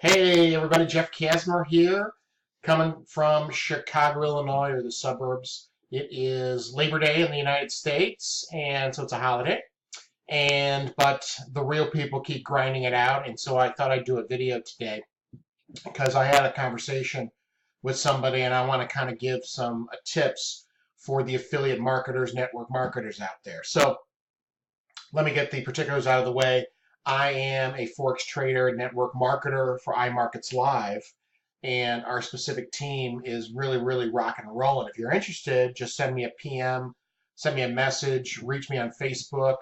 Hey everybody, Jeff Kasmer here, coming from Chicago, Illinois, or the suburbs. It is Labor Day in the United States, and so it's a holiday. But the real people keep grinding it out, and so I thought I'd do a video today because I had a conversation with somebody, and I want to kind of give some tips for the affiliate marketers, network marketers out there. So let me get the particulars out of the way. I am a Forex trader, network marketer for IMarketsLive, and our specific team is really rocking and rolling. If you're interested, just send me a PM, send me a message, reach me on Facebook,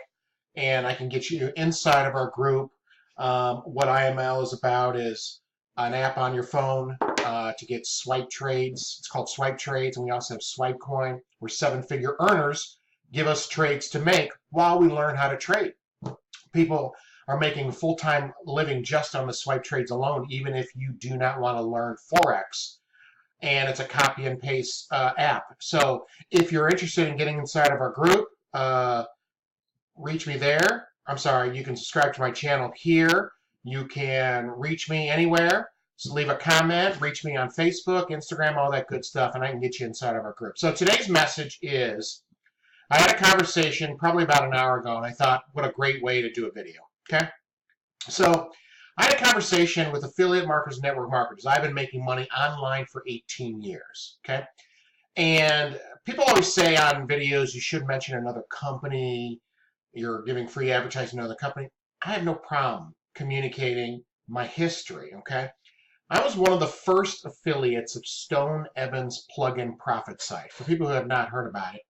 and I can get you inside of our group. What IML is about is an app on your phone to get swipe trades. It's called swipetrades, and we also have swipecoin. We're seven-figure earners. Give us trades to make while we learn how to trade. People are making a full-time living just on the swipe trades alone, even if you do not want to learn Forex. And it's a copy and paste app. So if you're interested in getting inside of our group, reach me there. I'm sorry, you can subscribe to my channel here. You can reach me anywhere. So leave a comment, reach me on Facebook, Instagram, all that good stuff, and I can get you inside of our group. So today's message is, I had a conversation probably about an hour ago, and I thought, what a great way to do a video, okay? So I had a conversation with affiliate marketers, network marketers. I've been making money online for 18 years, okay? And people always say on videos, you should mention another company, you're giving free advertising to another company. I have no problem communicating my history, okay? I was one of the first affiliates of Stone Evans Plugin Profit Site. For people who have not heard about it,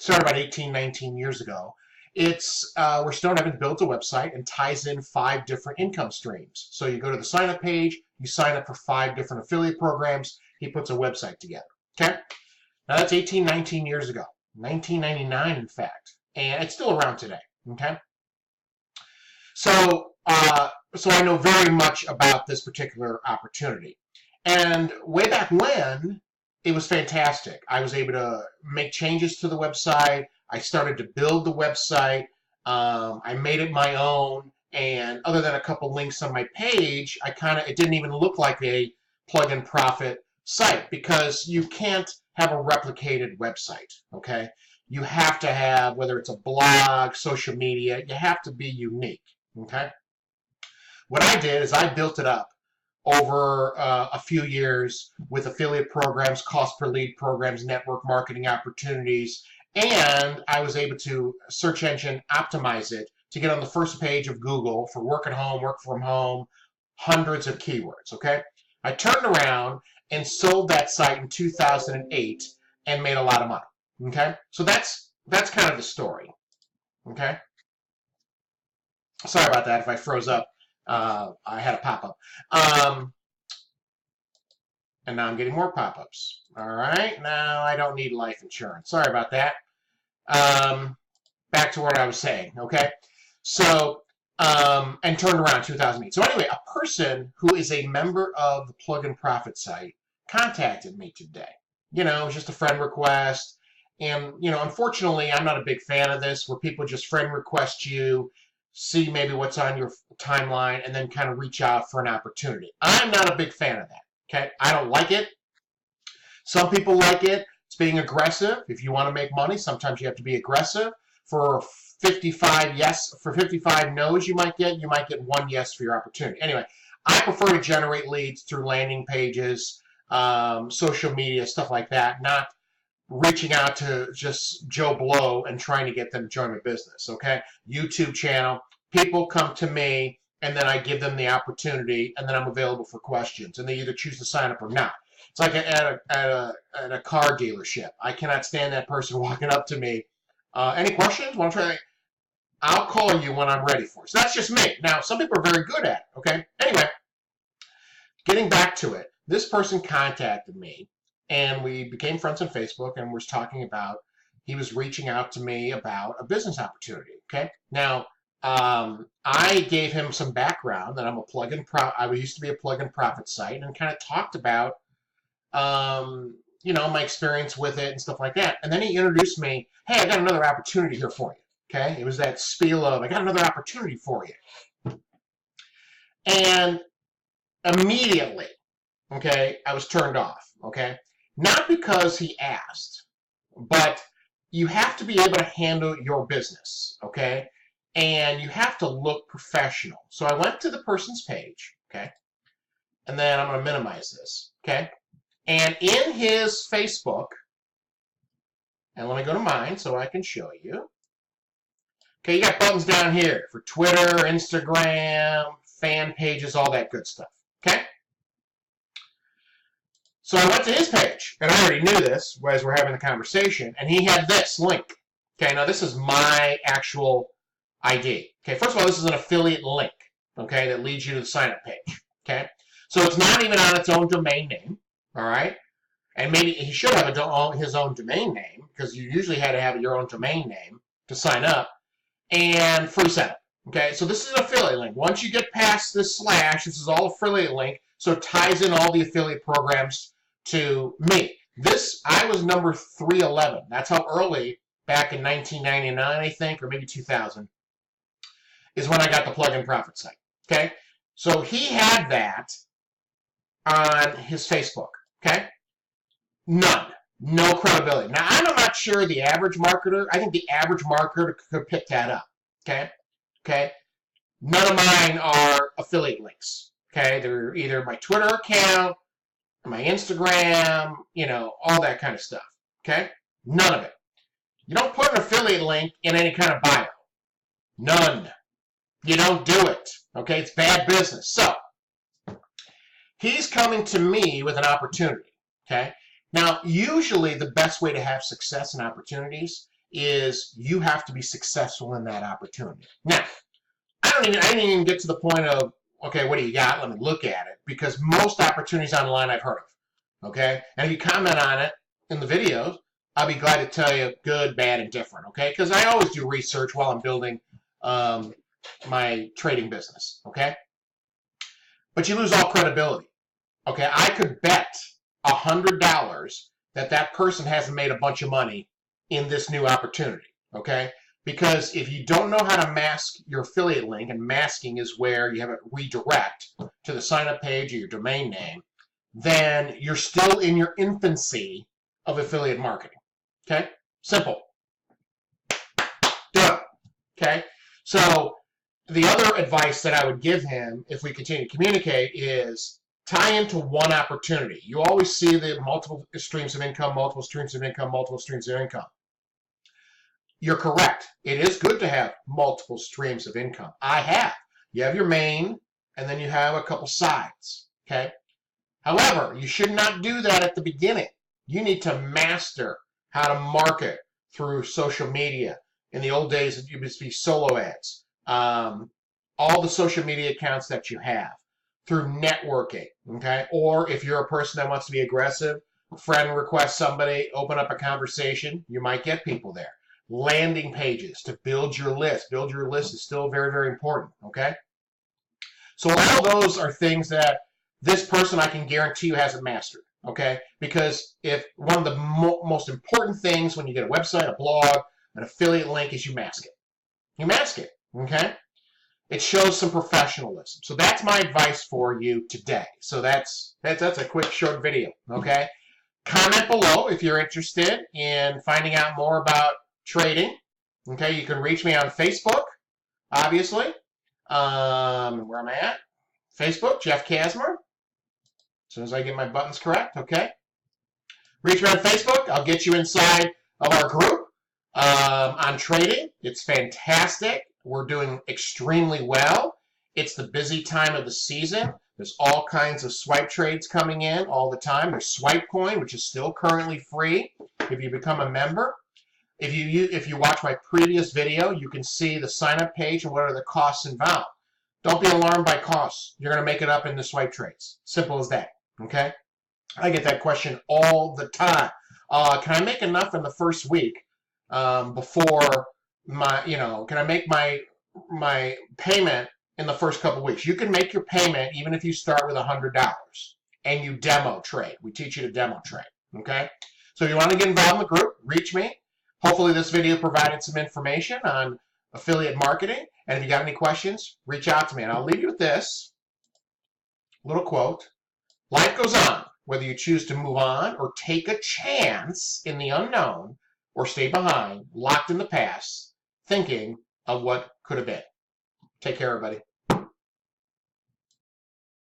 started about 18, 19 years ago. It's where Stone Evans builds a website and ties in 5 different income streams. So you go to the sign-up page, you sign up for 5 different affiliate programs, he puts a website together, okay? Now that's 18, 19 years ago, 1999 in fact, and it's still around today, okay? So, so I know very much about this particular opportunity. And way back when, it was fantastic. I was able to make changes to the website. I started to build the website. I made it my own. And other than a couple links on my page, it didn't even look like a plug-in profit site because you can't have a replicated website, okay? You have to have, whether it's a blog, social media, you have to be unique, okay? What I did is I built it up over a few years with affiliate programs, cost per lead programs, network marketing opportunities, and I was able to search engine optimize it to get on the first page of Google for work at home, work from home, hundreds of keywords, okay? I turned around and sold that site in 2008 and made a lot of money, okay? So that's kind of the story, okay? Sorry about that if I froze up. I had a pop-up. And now I'm getting more pop-ups. All right, now I don't need life insurance. Sorry about that. Back to what I was saying, okay? So, and turned around 2008. So anyway, a person who is a member of the Plugin Profit site contacted me today. You know, it was just a friend request. And, you know, unfortunately, I'm not a big fan of this, where people just friend request you, see maybe what's on your timeline, and then kind of reach out for an opportunity. I'm not a big fan of that, okay? I don't like it. Some people like it. It's being aggressive. If you want to make money, sometimes you have to be aggressive. For 55 yes, for 55 no's you might get 1 yes for your opportunity. Anyway, I prefer to generate leads through landing pages, social media, stuff like that, not reaching out to just Joe Blow and trying to get them to join my business, okay? YouTube channel, people come to me, and then I give them the opportunity, and then I'm available for questions, and they either choose to sign up or not. It's like at a car dealership. I cannot stand that person walking up to me. Any questions? Want to try? I'll call you when I'm ready for it. So that's just me. Now, some people are very good at it, okay? Anyway, getting back to it, this person contacted me, and we became friends on Facebook, and was talking about, he was reaching out to me about a business opportunity, okay? Now, I gave him some background that I'm a plugin I used to be a plugin profit site, and kind of talked about, you know, my experience with it and stuff like that. And then he introduced me, hey, I got another opportunity here for you, okay? It was that spiel of, I got another opportunity for you. And immediately, okay, I was turned off, okay? Not because he asked, but you have to be able to handle your business, okay? And you have to look professional. So I went to the person's page, okay? And then I'm going to minimize this, okay? And in his Facebook, and let me go to mine so I can show you. Okay, you got buttons down here for Twitter, Instagram, fan pages, all that good stuff, okay? So I went to his page, and I already knew this as we're having the conversation, and he had this link. Okay, now this is my actual ID. Okay, first of all, this is an affiliate link, okay, that leads you to the sign-up page, okay? So it's not even on its own domain name, all right? And maybe he should have his own domain name, because you usually had to have your own domain name to sign up, and free setup, okay? So this is an affiliate link. Once you get past this slash, this is all affiliate link, so it ties in all the affiliate programs to me. This, I was number 311. That's how early, back in 1999, I think, or maybe 2000, is when I got the PluginProfitSite, okay? So he had that on his Facebook, okay? None. No credibility. Now, I'm not sure the average marketer, I think the average marketer could pick that up, okay? Okay? None of mine are affiliate links, okay? They're either my Twitter account, my Instagram, you know, all that kind of stuff, okay? None of it. You don't put an affiliate link in any kind of bio. None. You don't do it, okay? It's bad business. So, he's coming to me with an opportunity, okay? Now, usually the best way to have success in opportunities is you have to be successful in that opportunity. Now, I didn't even get to the point of, okay, what do you got? Let me look at it. Because most opportunities online I've heard of, okay? And if you comment on it in the videos, I'll be glad to tell you good, bad, and different, okay? Because I always do research while I'm building my trading business, okay? But you lose all credibility, okay? I could bet $100 that that person hasn't made a bunch of money in this new opportunity, okay? Because if you don't know how to mask your affiliate link, and masking is where you have it redirect to the sign-up page or your domain name, then you're still in your infancy of affiliate marketing, okay? Simple. Done, okay? So the other advice that I would give him, if we continue to communicate, is tie into one opportunity. You always see the multiple streams of income, multiple streams of income, multiple streams of income. You're correct. It is good to have multiple streams of income. I have. You have your main, and then you have a couple sides, okay? However, you should not do that at the beginning. You need to master how to market through social media. In the old days, it used to be solo ads. All the social media accounts that you have, through networking, okay? Or if you're a person that wants to be aggressive, friend request somebody, open up a conversation, you might get people there. Landing pages to build your list. Build your list is still very, very important, okay? So all those are things that this person, I can guarantee you, hasn't mastered, okay? Because if one of the most important things when you get a website, a blog, an affiliate link is you mask it. You mask it, okay? It shows some professionalism. So that's my advice for you today. So that's a quick, short video, okay? Comment below if you're interested in finding out more about trading. Okay, you can reach me on Facebook, obviously. Where am I at? Facebook, Jeff Kasmer. As soon as I get my buttons correct, okay? Reach me on Facebook. I'll get you inside of our group on trading. It's fantastic. We're doing extremely well. It's the busy time of the season. There's all kinds of swipe trades coming in all the time. There's swipecoin, which is still currently free if you become a member. If you watch my previous video, you can see the sign-up page and what are the costs involved. Don't be alarmed by costs. You're going to make it up in the swipe trades. Simple as that, okay? I get that question all the time. Can I make enough in the first week before my, can I make my payment in the first couple weeks? You can make your payment even if you start with $100 and you demo trade. We teach you to demo trade, okay? So if you want to get involved in the group, reach me. Hopefully this video provided some information on affiliate marketing. And if you got any questions, reach out to me. And I'll leave you with this. little quote, life goes on, whether you choose to move on or take a chance in the unknown or stay behind, locked in the past, thinking of what could have been. Take care, everybody.